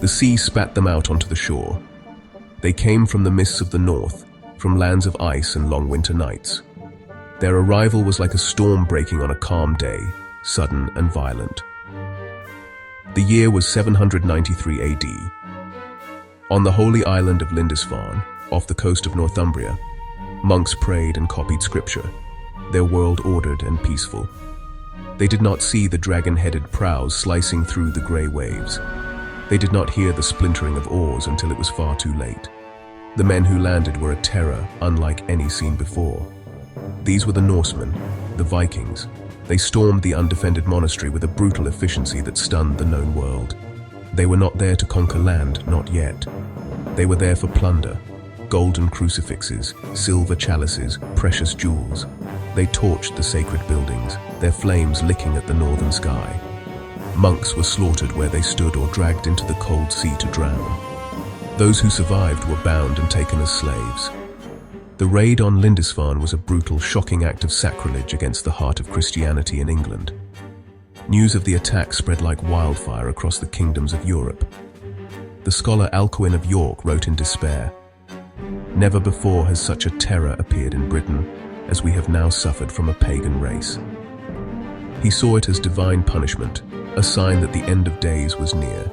The sea spat them out onto the shore. They came from the mists of the north, from lands of ice and long winter nights. Their arrival was like a storm breaking on a calm day, sudden and violent. The year was 793 AD. On the holy island of Lindisfarne, off the coast of Northumbria, monks prayed and copied scripture, their world ordered and peaceful. They did not see the dragon-headed prows slicing through the grey waves. They did not hear the splintering of oars until it was far too late. The men who landed were a terror unlike any seen before. These were the Norsemen, the Vikings. They stormed the undefended monastery with a brutal efficiency that stunned the known world. They were not there to conquer land, not yet. They were there for plunder. Golden crucifixes, silver chalices, precious jewels. They torched the sacred buildings, their flames licking at the northern sky. Monks were slaughtered where they stood or dragged into the cold sea to drown. Those who survived were bound and taken as slaves. The raid on Lindisfarne was a brutal, shocking act of sacrilege against the heart of Christianity in England. News of the attack spread like wildfire across the kingdoms of Europe. The scholar Alcuin of York wrote in despair, "Never before has such a terror appeared in Britain as we have now suffered from a pagan race." He saw it as divine punishment, a sign that the end of days was near.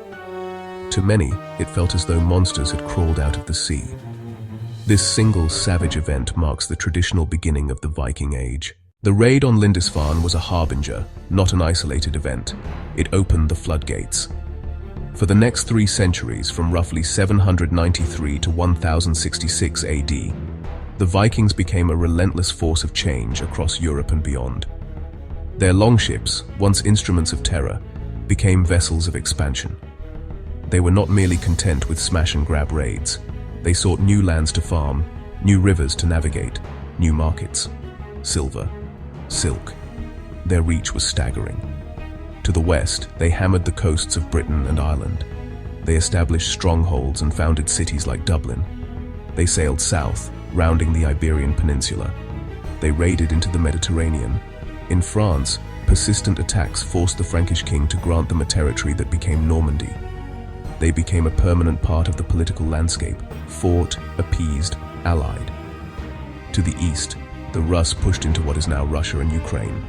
To many, it felt as though monsters had crawled out of the sea. This single savage event marks the traditional beginning of the Viking Age. The raid on Lindisfarne was a harbinger, not an isolated event. It opened the floodgates. For the next 3 centuries, from roughly 793 to 1066 AD, the Vikings became a relentless force of change across Europe and beyond. Their longships, once instruments of terror, became vessels of expansion. They were not merely content with smash-and-grab raids. They sought new lands to farm, new rivers to navigate, new markets. Silver, silk. Their reach was staggering. To the west, they hammered the coasts of Britain and Ireland. They established strongholds and founded cities like Dublin. They sailed south, rounding the Iberian Peninsula. They raided into the Mediterranean. In France, persistent attacks forced the Frankish king to grant them a territory that became Normandy. They became a permanent part of the political landscape, fought, appeased, allied. To the east, the Rus pushed into what is now Russia and Ukraine.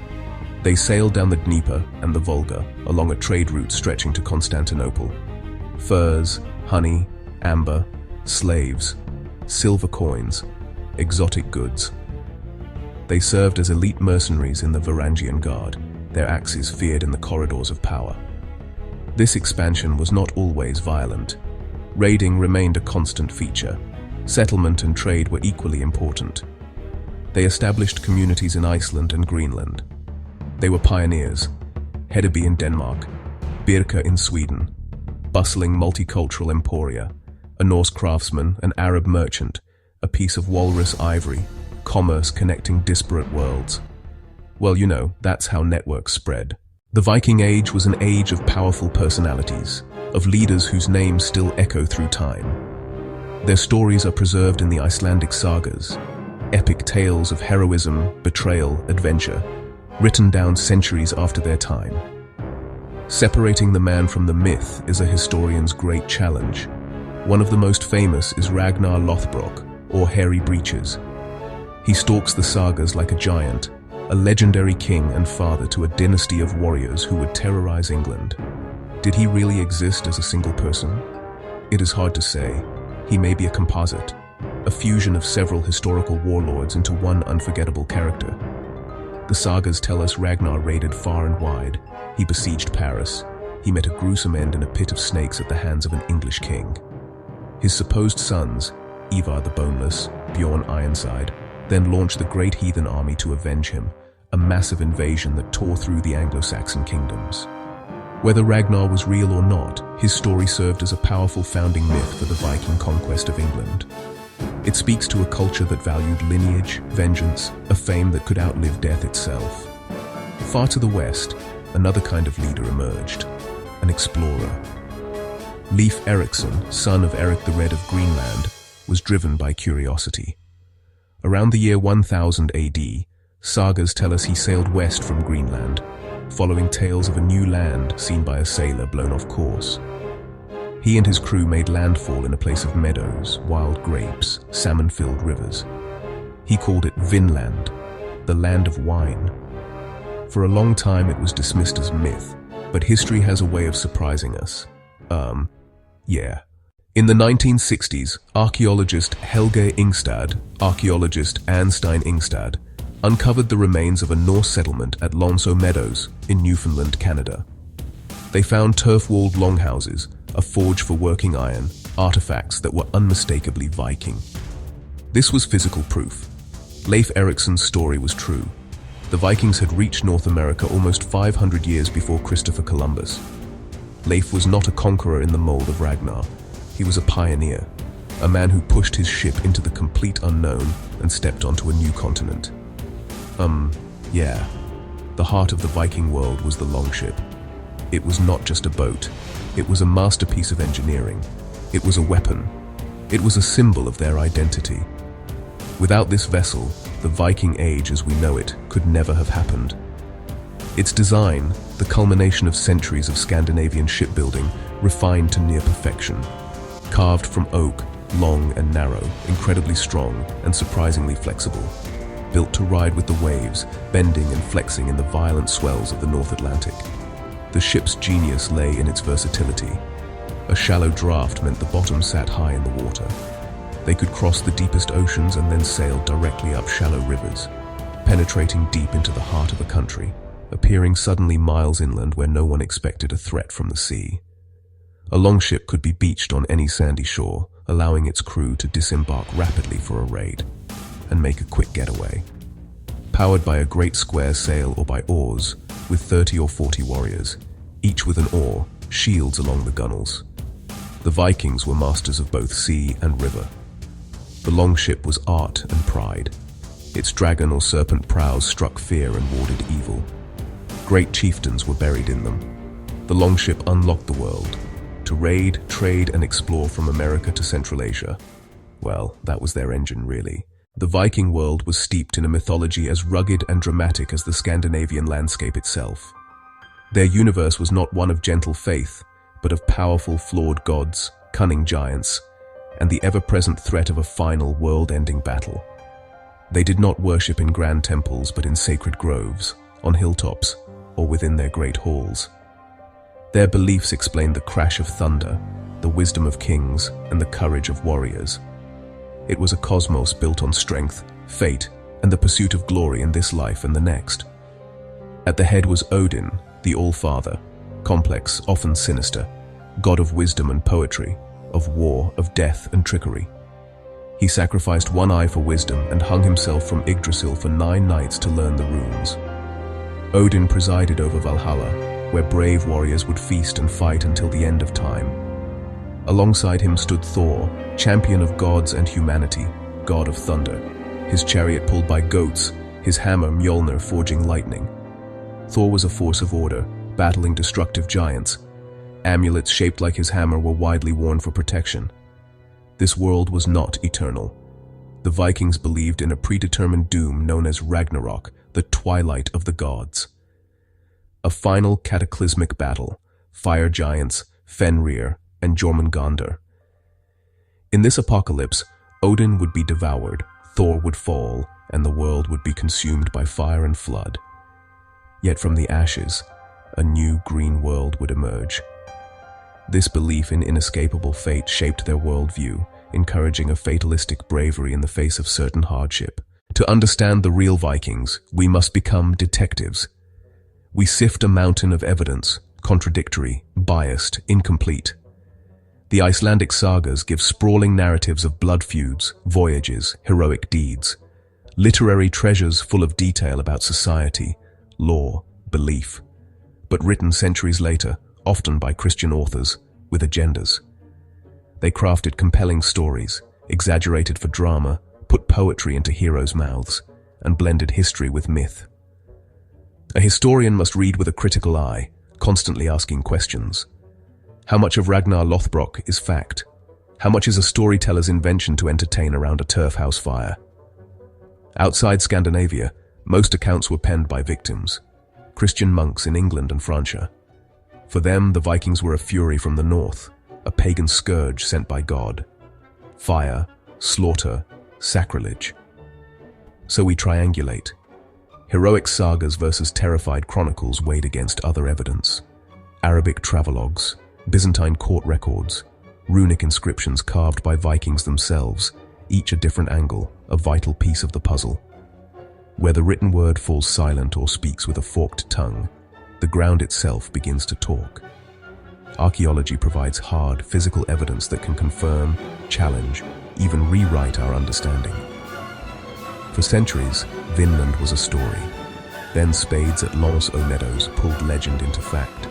They sailed down the Dnieper and the Volga, along a trade route stretching to Constantinople. Furs, honey, amber, slaves, silver coins, exotic goods. They served as elite mercenaries in the Varangian Guard, their axes feared in the corridors of power. This expansion was not always violent. Raiding remained a constant feature. Settlement and trade were equally important. They established communities in Iceland and Greenland. They were pioneers. Hedeby in Denmark, Birka in Sweden, bustling multicultural emporia, a Norse craftsman, an Arab merchant, a piece of walrus ivory, commerce connecting disparate worlds. Well, you know, that's how networks spread. The Viking Age was an age of powerful personalities, of leaders whose names still echo through time. Their stories are preserved in the Icelandic sagas, epic tales of heroism, betrayal, adventure, written down centuries after their time. Separating the man from the myth is a historian's great challenge. One of the most famous is Ragnar Lothbrok, or Hairy Breeches. He stalks the sagas like a giant, a legendary king and father to a dynasty of warriors who would terrorize England. Did he really exist as a single person? It is hard to say. He may be a composite, a fusion of several historical warlords into one unforgettable character. The sagas tell us Ragnar raided far and wide. He besieged Paris. He met a gruesome end in a pit of snakes at the hands of an English king. His supposed sons, Ivar the Boneless, Bjorn Ironside, then launched the great heathen army to avenge him, a massive invasion that tore through the Anglo-Saxon kingdoms. Whether Ragnar was real or not, his story served as a powerful founding myth for the Viking conquest of England. It speaks to a culture that valued lineage, vengeance, a fame that could outlive death itself. Far to the west, another kind of leader emerged, an explorer. Leif Erikson, son of Eric the Red of Greenland, was driven by curiosity. Around the year 1000 AD, sagas tell us he sailed west from Greenland, following tales of a new land seen by a sailor blown off course. He and his crew made landfall in a place of meadows, wild grapes, salmon-filled rivers. He called it Vinland, the land of wine. For a long time it was dismissed as myth, but history has a way of surprising us. Yeah. In the 1960s, archaeologist Helge Ingstad, archaeologist Anstein Ingstad, uncovered the remains of a Norse settlement at Lonso Meadows in Newfoundland, Canada. They found turf-walled longhouses, a forge for working iron, artifacts that were unmistakably Viking. This was physical proof. Leif Erikson's story was true. The Vikings had reached North America almost 500 years before Christopher Columbus. Leif was not a conqueror in the mold of Ragnar. He was a pioneer, a man who pushed his ship into the complete unknown and stepped onto a new continent. Yeah. The heart of the Viking world was the longship. It was not just a boat. It was a masterpiece of engineering. It was a weapon. It was a symbol of their identity. Without this vessel, the Viking Age as we know it could never have happened. Its design, the culmination of centuries of Scandinavian shipbuilding, refined to near perfection. Carved from oak, long and narrow, incredibly strong and surprisingly flexible. Built to ride with the waves, bending and flexing in the violent swells of the North Atlantic. The ship's genius lay in its versatility. A shallow draft meant the bottom sat high in the water. They could cross the deepest oceans and then sail directly up shallow rivers, penetrating deep into the heart of a country, appearing suddenly miles inland where no one expected a threat from the sea. A longship could be beached on any sandy shore, allowing its crew to disembark rapidly for a raid and make a quick getaway. Powered by a great square sail or by oars, with 30 or 40 warriors, each with an oar, shields along the gunwales. The Vikings were masters of both sea and river. The longship was art and pride. Its dragon or serpent prows struck fear and warded evil. Great chieftains were buried in them. The longship unlocked the world, to raid, trade, and explore from America to Central Asia. Well, that was their engine, really. The Viking world was steeped in a mythology as rugged and dramatic as the Scandinavian landscape itself. Their universe was not one of gentle faith, but of powerful, flawed gods, cunning giants, and the ever-present threat of a final world-ending battle. They did not worship in grand temples, but in sacred groves, on hilltops, or within their great halls. Their beliefs explained the crash of thunder, the wisdom of kings, and the courage of warriors. It was a cosmos built on strength, fate, and the pursuit of glory in this life and the next. At the head was Odin, the All-Father, complex, often sinister, god of wisdom and poetry, of war, of death and trickery. He sacrificed one eye for wisdom and hung himself from Yggdrasil for 9 nights to learn the runes. Odin presided over Valhalla, where brave warriors would feast and fight until the end of time. Alongside him stood Thor, champion of gods and humanity, god of thunder, his chariot pulled by goats, his hammer Mjolnir forging lightning. Thor was a force of order, battling destructive giants. Amulets shaped like his hammer were widely worn for protection. This world was not eternal. The Vikings believed in a predetermined doom known as Ragnarok, the twilight of the gods. A final cataclysmic battle, fire giants, Fenrir, and Jormungandr. In this apocalypse, Odin would be devoured, Thor would fall, and the world would be consumed by fire and flood. Yet from the ashes, a new green world would emerge. This belief in inescapable fate shaped their worldview, encouraging a fatalistic bravery in the face of certain hardship. To understand the real Vikings, we must become detectives. We sift a mountain of evidence, contradictory, biased, incomplete. The Icelandic sagas give sprawling narratives of blood feuds, voyages, heroic deeds, literary treasures full of detail about society, law, belief, but written centuries later, often by Christian authors, with agendas. They crafted compelling stories, exaggerated for drama, put poetry into heroes' mouths, and blended history with myth. A historian must read with a critical eye, constantly asking questions. How much of Ragnar Lothbrok is fact? How much is a storyteller's invention to entertain around a turf house fire? Outside Scandinavia, most accounts were penned by victims, Christian monks in England and Francia. For them, the Vikings were a fury from the north, a pagan scourge sent by God. Fire, slaughter, sacrilege. So we triangulate. Heroic sagas versus terrified chronicles weighed against other evidence. Arabic travelogues, Byzantine court records, runic inscriptions carved by Vikings themselves, each a different angle, a vital piece of the puzzle. Where the written word falls silent or speaks with a forked tongue, the ground itself begins to talk. Archaeology provides hard, physical evidence that can confirm, challenge, even rewrite our understanding. For centuries, Vinland was a story. Then spades at Los Olmedos pulled legend into fact.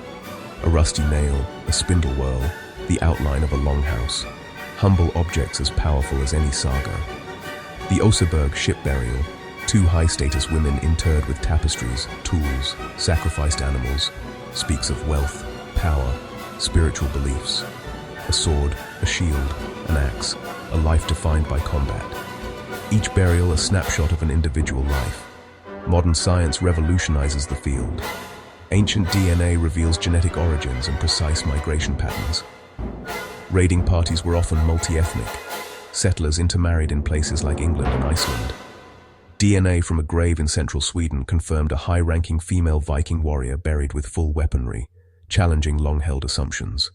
A rusty nail, a spindle whirl, the outline of a longhouse. Humble objects as powerful as any saga. The Oseberg ship burial, two high-status women interred with tapestries, tools, sacrificed animals, speaks of wealth, power, spiritual beliefs. A sword, a shield, an axe, a life defined by combat. Each burial a snapshot of an individual life. Modern science revolutionizes the field. Ancient DNA reveals genetic origins and precise migration patterns. Raiding parties were often multi-ethnic. Settlers intermarried in places like England and Iceland. DNA from a grave in central Sweden confirmed a high-ranking female Viking warrior buried with full weaponry, challenging long-held assumptions.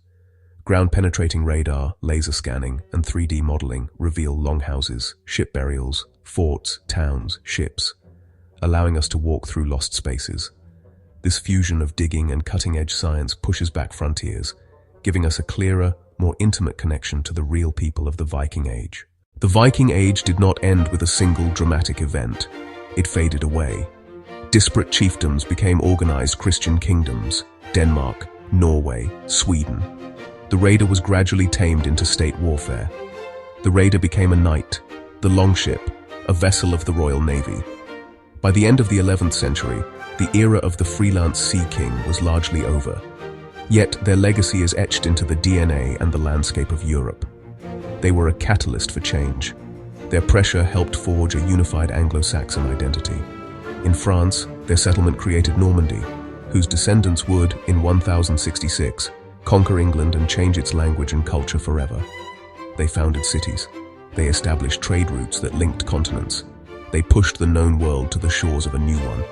Ground-penetrating radar, laser scanning, and 3D modeling reveal longhouses, ship burials, forts, towns, ships, allowing us to walk through lost spaces. This fusion of digging and cutting-edge science pushes back frontiers, giving us a clearer, more intimate connection to the real people of the Viking Age. The Viking Age did not end with a single dramatic event. It faded away. Disparate chiefdoms became organized Christian kingdoms: Denmark, Norway, Sweden. The raider was gradually tamed into state warfare. The raider became a knight, the longship, a vessel of the Royal Navy. By the end of the 11th century, the era of the freelance sea king was largely over. Yet their legacy is etched into the DNA and the landscape of Europe. They were a catalyst for change. Their pressure helped forge a unified Anglo-Saxon identity. In France, their settlement created Normandy, whose descendants would, in 1066, conquer England and change its language and culture forever. They founded cities. They established trade routes that linked continents. They pushed the known world to the shores of a new one,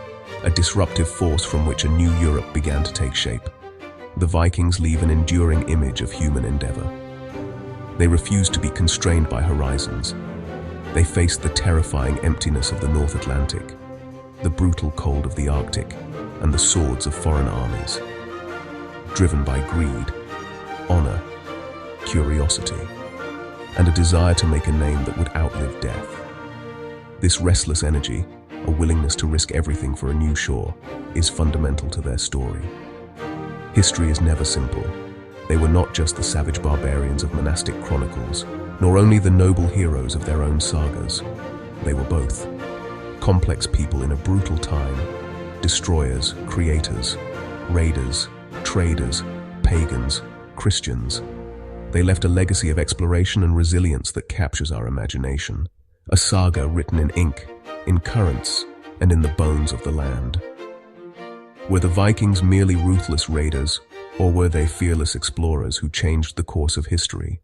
a disruptive force from which a new Europe began to take shape. The Vikings leave an enduring image of human endeavor. They refused to be constrained by horizons. They faced the terrifying emptiness of the North Atlantic, the brutal cold of the Arctic, and the swords of foreign armies. Driven by greed, honor, curiosity, and a desire to make a name that would outlive death. This restless energy, a willingness to risk everything for a new shore, is fundamental to their story. History is never simple. They were not just the savage barbarians of monastic chronicles, nor only the noble heroes of their own sagas. They were both. Complex people in a brutal time, destroyers, creators, raiders, traders, pagans, Christians. They left a legacy of exploration and resilience that captures our imagination. A saga written in ink, in currents, and in the bones of the land. Were the Vikings merely ruthless raiders, or were they fearless explorers who changed the course of history?